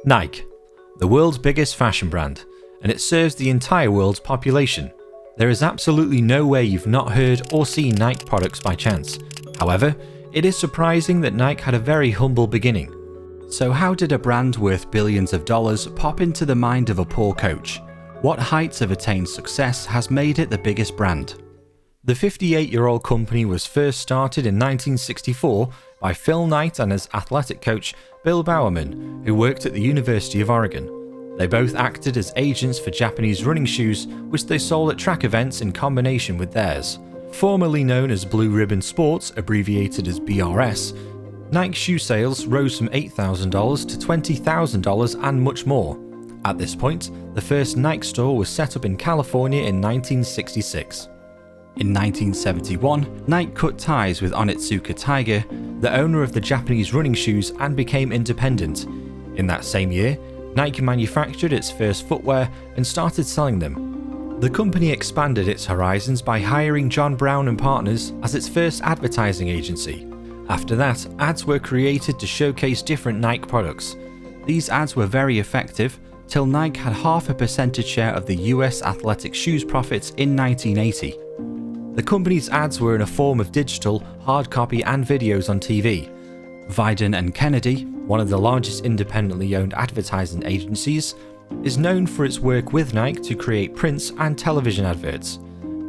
Nike, the world's biggest fashion brand, and it serves the entire world's population. There is absolutely no way you've not heard or seen Nike products by chance. However, it is surprising that Nike had a very humble beginning. So how did a brand worth billions of dollars pop into the mind of a poor coach? What heights of attained success has made it the biggest brand? The 58-year-old company was first started in 1964 by Phil Knight and his athletic coach Bill Bowerman, who worked at the University of Oregon. They both acted as agents for Japanese running shoes, which they sold at track events in combination with theirs. Formerly known as Blue Ribbon Sports, abbreviated as BRS, Nike shoe sales rose from $8,000 to $20,000 and much more. At this point, the first Nike store was set up in California in 1966. In 1971, Nike cut ties with Onitsuka Tiger, the owner of the Japanese running shoes, and became independent. In that same year, Nike manufactured its first footwear and started selling them. The company expanded its horizons by hiring John Brown & Partners as its first advertising agency. After that, ads were created to showcase different Nike products. These ads were very effective, till Nike had half a percentage share of the US athletic shoes profits in 1980. The company's ads were in a form of digital, hard copy and videos on TV. Vidon and Kennedy, one of the largest independently owned advertising agencies, is known for its work with Nike to create prints and television adverts.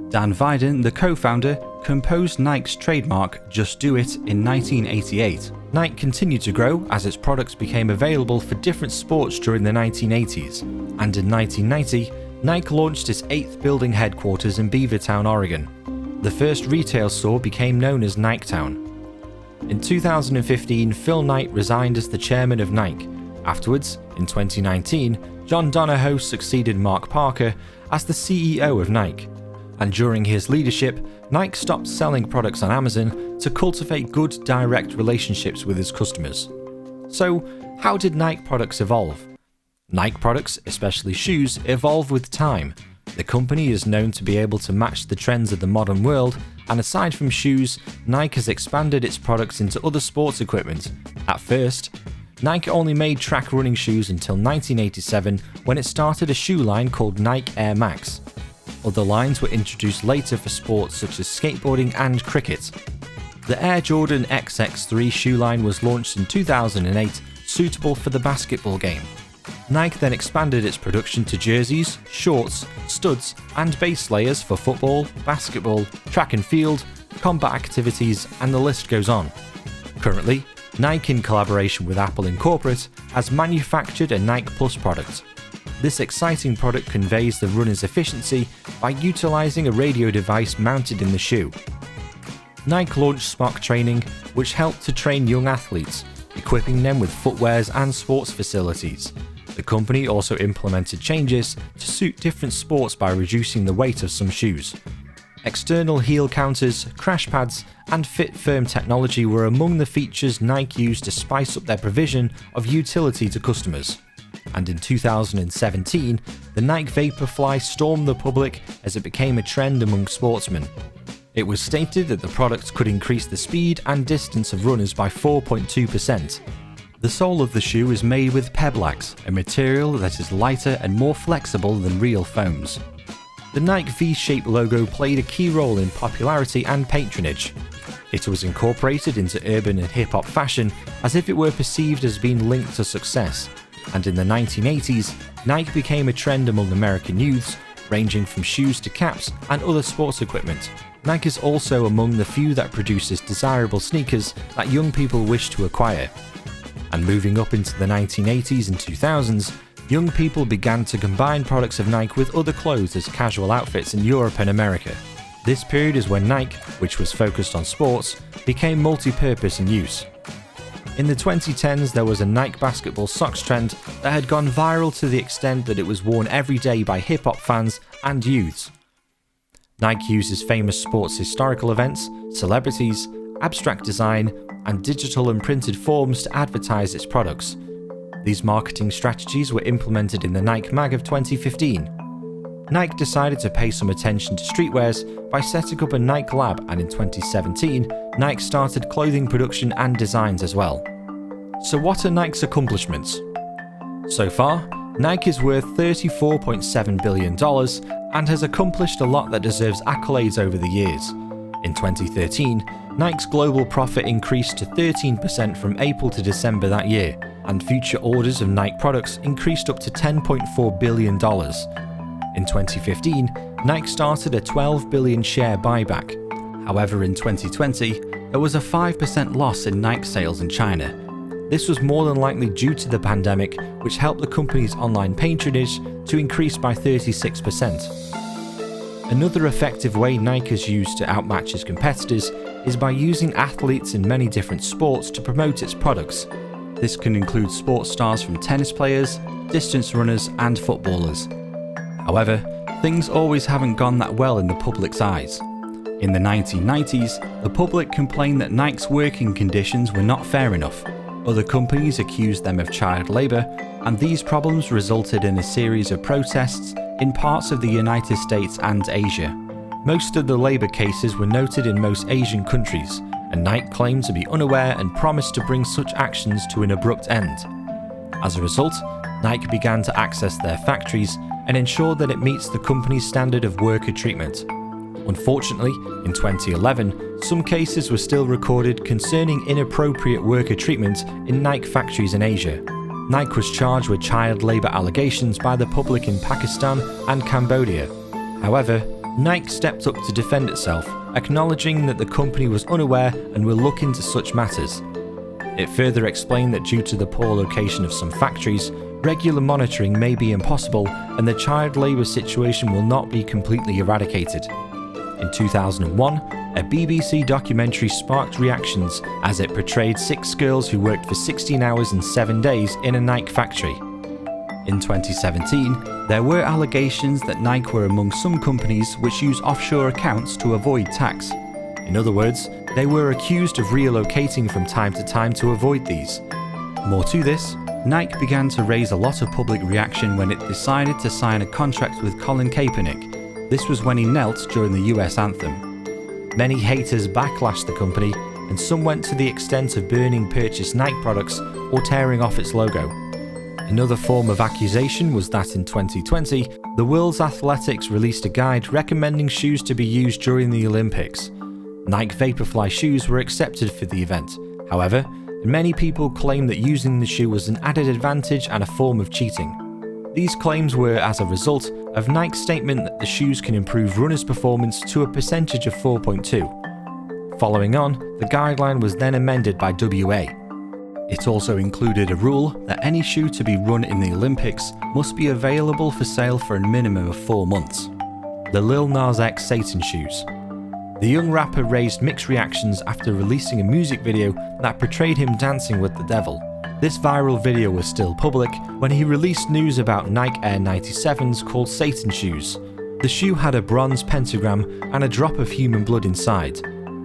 Dan Vidon, the co-founder, composed Nike's trademark Just Do It in 1988. Nike continued to grow as its products became available for different sports during the 1980s, and in 1990, Nike launched its 8th building headquarters in Beavertown, Oregon. The first retail store became known as Niketown. In 2015, Phil Knight resigned as the chairman of Nike. Afterwards, in 2019, John Donahoe succeeded Mark Parker as the CEO of Nike. And during his leadership, Nike stopped selling products on Amazon to cultivate good direct relationships with his customers. So, how did Nike products evolve? Nike products, especially shoes, evolve with time. The company is known to be able to match the trends of the modern world, and aside from shoes, Nike has expanded its products into other sports equipment. At first, Nike only made track running shoes until 1987, when it started a shoe line called Nike Air Max. Other lines were introduced later for sports such as skateboarding and cricket. The Air Jordan XX3 shoe line was launched in 2008, suitable for the basketball game. Nike then expanded its production to jerseys, shorts, studs, and base layers for football, basketball, track and field, combat activities, and the list goes on. Currently, Nike, in collaboration with Apple Inc., has manufactured a Nike Plus product. This exciting product conveys the runner's efficiency by utilizing a radio device mounted in the shoe. Nike launched Spock Training, which helped to train young athletes, equipping them with footwears and sports facilities. The company also implemented changes to suit different sports by reducing the weight of some shoes. External heel counters, crash pads, and fit firm technology were among the features Nike used to spice up their provision of utility to customers. And in 2017, the Nike Vaporfly stormed the public as it became a trend among sportsmen. It was stated that the product could increase the speed and distance of runners by 4.2%. The sole of the shoe is made with Peblax, a material that is lighter and more flexible than real foams. The Nike V-shaped logo played a key role in popularity and patronage. It was incorporated into urban and hip-hop fashion as if it were perceived as being linked to success. And in the 1980s, Nike became a trend among American youths, ranging from shoes to caps and other sports equipment. Nike is also among the few that produces desirable sneakers that young people wish to acquire. And moving up into the 1980s and 2000s, young people began to combine products of Nike with other clothes as casual outfits in Europe and America. This period is when Nike, which was focused on sports, became multi-purpose in use. In the 2010s, there was a Nike basketball socks trend that had gone viral to the extent that it was worn every day by hip-hop fans and youths. Nike uses famous sports historical events, celebrities, abstract design, and digital and printed forms to advertise its products. These marketing strategies were implemented in the Nike Mag of 2015. Nike decided to pay some attention to streetwears by setting up a Nike Lab, and in 2017, Nike started clothing production and designs as well. So what are Nike's accomplishments? So far, Nike is worth $34.7 billion and has accomplished a lot that deserves accolades over the years. In 2013, Nike's global profit increased to 13% from April to December that year, and future orders of Nike products increased up to $10.4 billion. In 2015, Nike started a 12 billion share buyback. However, in 2020, there was a 5% loss in Nike sales in China. This was more than likely due to the pandemic, which helped the company's online patronage to increase by 36%. Another effective way Nike has used to outmatch its competitors is by using athletes in many different sports to promote its products. This can include sports stars from tennis players, distance runners, and footballers. However, things always haven't gone that well in the public's eyes. In the 1990s, the public complained that Nike's working conditions were not fair enough. Other companies accused them of child labour, and these problems resulted in a series of protests in parts of the United States and Asia. Most of the labour cases were noted in most Asian countries, and Nike claimed to be unaware and promised to bring such actions to an abrupt end. As a result, Nike began to access their factories and ensure that it meets the company's standard of worker treatment. Unfortunately, in 2011, some cases were still recorded concerning inappropriate worker treatment in Nike factories in Asia. Nike was charged with child labour allegations by the public in Pakistan and Cambodia. However, Nike stepped up to defend itself, acknowledging that the company was unaware and will look into such matters. It further explained that due to the poor location of some factories, regular monitoring may be impossible and the child labour situation will not be completely eradicated. In 2001, a BBC documentary sparked reactions as it portrayed 6 girls who worked for 16 hours and 7 days in a Nike factory. In 2017, there were allegations that Nike were among some companies which use offshore accounts to avoid tax. In other words, they were accused of relocating from time to time to avoid these. More to this, Nike began to raise a lot of public reaction when it decided to sign a contract with Colin Kaepernick. This was when he knelt during the US anthem. Many haters backlashed the company, and some went to the extent of burning purchased Nike products or tearing off its logo. Another form of accusation was that in 2020, the World's Athletics released a guide recommending shoes to be used during the Olympics. Nike Vaporfly shoes were accepted for the event. However, many people claim that using the shoe was an added advantage and a form of cheating. These claims were as a result of Nike's statement that the shoes can improve runners' performance to a percentage of 4.2. Following on, the guideline was then amended by WA. It also included a rule that any shoe to be run in the Olympics must be available for sale for a minimum of 4 months. The Lil Nas X Satan shoes. The young rapper raised mixed reactions after releasing a music video that portrayed him dancing with the devil. This viral video was still public when he released news about Nike Air 97s called Satan shoes. The shoe had a bronze pentagram and a drop of human blood inside.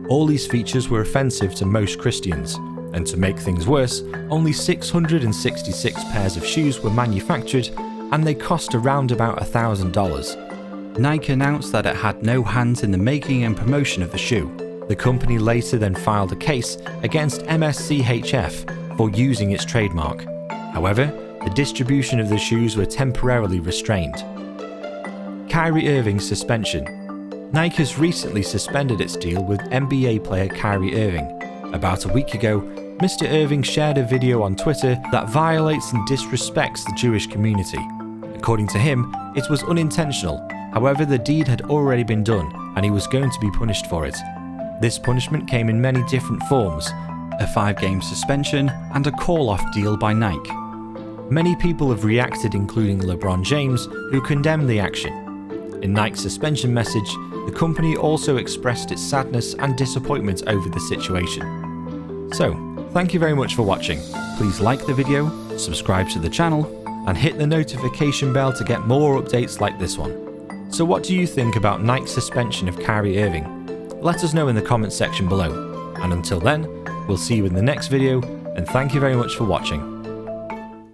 All these features were offensive to most Christians, and to make things worse, only 666 pairs of shoes were manufactured and they cost around about $1,000. Nike announced that it had no hands in the making and promotion of the shoe. The company later then filed a case against MSCHF for using its trademark. However, the distribution of the shoes were temporarily restrained. Kyrie Irving's suspension. Nike has recently suspended its deal with NBA player Kyrie Irving. About a week ago, Mr. Irving shared a video on Twitter that violates and disrespects the Jewish community. According to him, it was unintentional. However, the deed had already been done and he was going to be punished for it. This punishment came in many different forms: a 5-game suspension and a call-off deal by Nike. Many people have reacted, including LeBron James, who condemned the action. In Nike's suspension message, the company also expressed its sadness and disappointment over the situation. So, thank you very much for watching. Please like the video, subscribe to the channel, and hit the notification bell to get more updates like this one. So what do you think about Nike's suspension of Kyrie Irving? Let us know in the comments section below. And until then, we'll see you in the next video, and thank you very much for watching.